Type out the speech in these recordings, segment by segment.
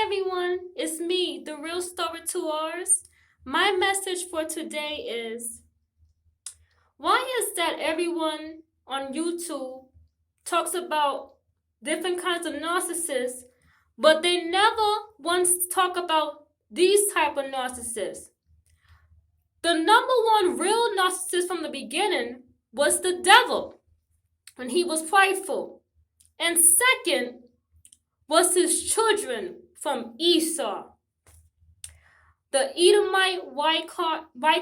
everyone, it's me, the real story to ours. My message for today is, why is that everyone on YouTube talks about different kinds of narcissists, but they never once talk about these type of narcissists? The number one real narcissist from the beginning was the devil, when he was prideful. And second was his children from Esau, the Edomite white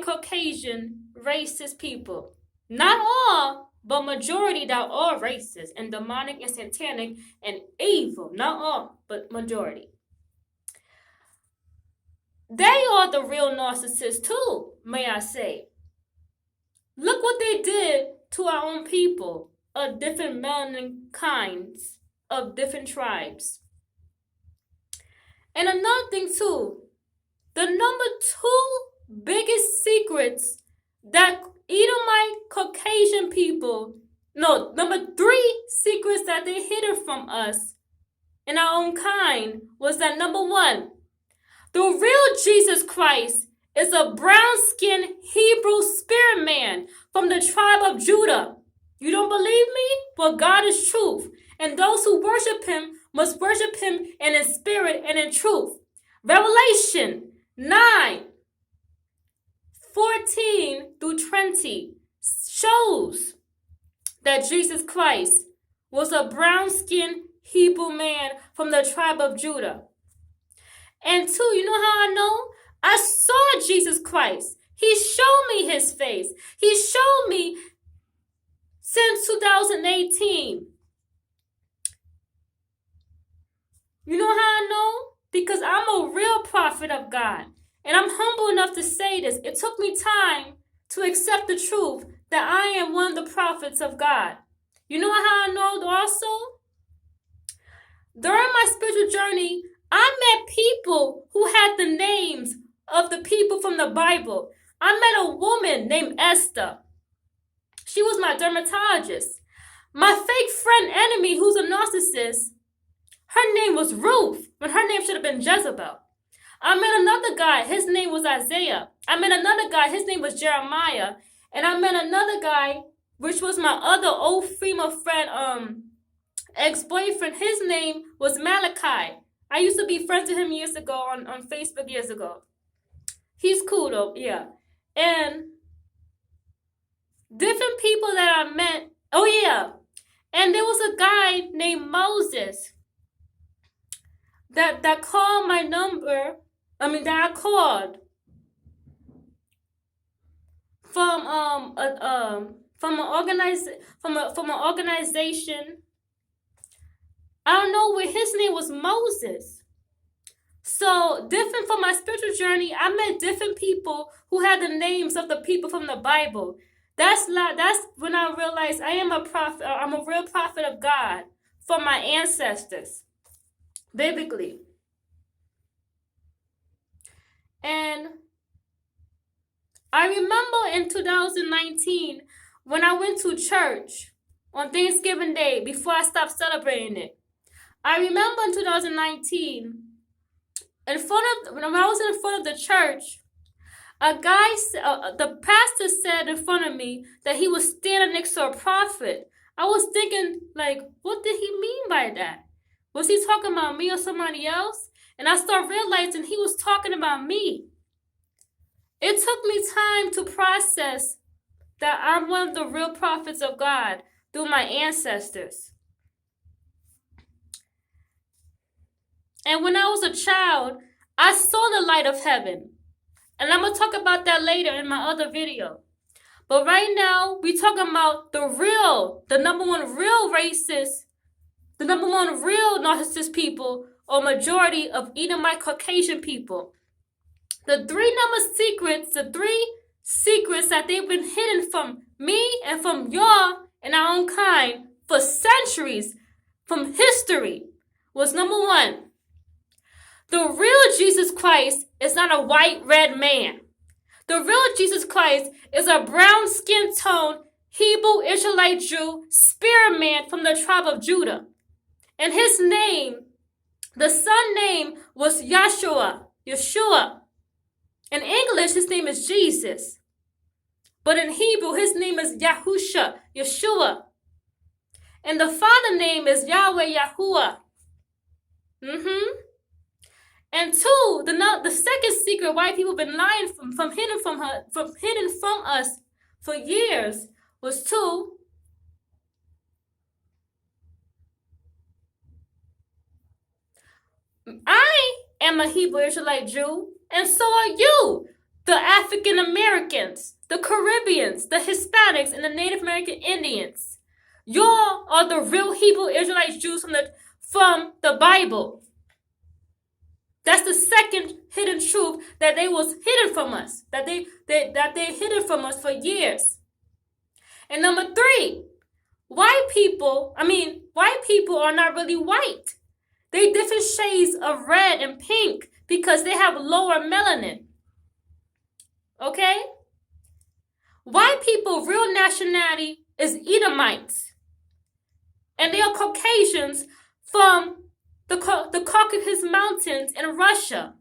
Caucasian racist people. Not all, but majority that are racist and demonic and satanic and evil. Not all, but majority. They are the real narcissists too, may I say. Look what they did to our own people of different melanin kinds, of different tribes. And another thing too, the number two biggest secrets that Edomite Caucasian people, number three secrets that they hid from us in our own kind was that number one, the real Jesus Christ is a brown-skinned Hebrew spirit man from the tribe of Judah. You don't believe me? Well, God is truth, and those who worship him must worship him in spirit and in truth. Revelation 9:14-20 shows that Jesus Christ was a brown-skinned Hebrew man from the tribe of Judah. And two, you know how I know? I saw Jesus Christ. He showed me his face. He showed me since 2018. You know how I know? Because I'm a real prophet of God. And I'm humble enough to say this. It took me time to accept the truth that I am one of the prophets of God. You know how I know also? During my spiritual journey, I met people who had the names of the people from the Bible. I met a woman named Esther. She was my dermatologist. My fake friend enemy, who's a narcissist, her name was Ruth, but her name should have been Jezebel. I met another guy, his name was Isaiah. I met another guy, his name was Jeremiah. And I met another guy, which was my other old female friend, ex-boyfriend. His name was Malachi. I used to be friends with him years ago on Facebook years ago. He's cool though, yeah. And different people that I met. Oh yeah. And there was a guy named Moses that called my number. That I called from an organization. I don't know where his name was Moses. So different from my spiritual journey, I met different people who had the names of the people from the Bible. That's when I realized I am a prophet. I'm a real prophet of God from my ancestors, biblically. And I remember in 2019 when I went to church on Thanksgiving Day before I stopped celebrating it. I remember in 2019, when I was in front of the church, the pastor said in front of me that he was standing next to a prophet. I was thinking, like, what did he mean by that? Was he talking about me or somebody else? And I started realizing he was talking about me. It took me time to process that I'm one of the real prophets of God through my ancestors. And when I was a child, I saw the light of heaven. And I'm going to talk about that later in my other video. But right now, we're talking about the number one real racist, the number one real narcissist people, or majority of Edomite Caucasian people. The three secrets that they've been hidden from me and from y'all in our own kind for centuries, from history, was number one. The real Jesus Christ is not a white-red man. The real Jesus Christ is a brown skin tone Hebrew Israelite Jew spirit man from the tribe of Judah. And his name The son name was Yeshua. In English, his name is Jesus. But in Hebrew, his name is Yeshua. And the father name is Yahweh Yahuwah. And two, the second secret why people have been lying hidden from us for years was two. I am a Hebrew Israelite Jew, and so are you, the African Americans, the Caribbeans, the Hispanics, and the Native American Indians. Y'all are the real Hebrew Israelite Jews from the Bible. That's the second hidden truth that they was hidden from us, that they hidden from us for years. And number three, white people are not really white. They different shades of red and pink because they have lower melanin. Okay? White people, real nationality is Edomites. And they are Caucasians from the Caucasus Mountains in Russia.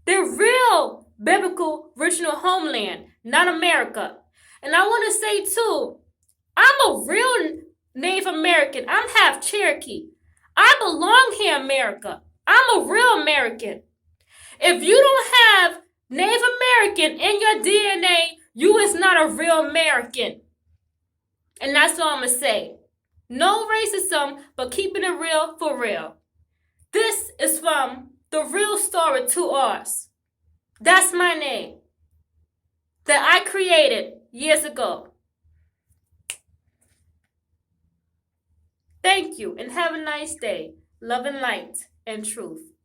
Their real biblical original homeland, not America. And I want to say too, I'm a real Native American. I'm half Cherokee. I belong here in America. I'm a real American. If you don't have Native American in your DNA, you is not a real American. And that's all I'm going to say. No racism, but keeping it real for real. This is from the real story to ours. That's my name that I created years ago. Thank you and have a nice day. Love and light and truth.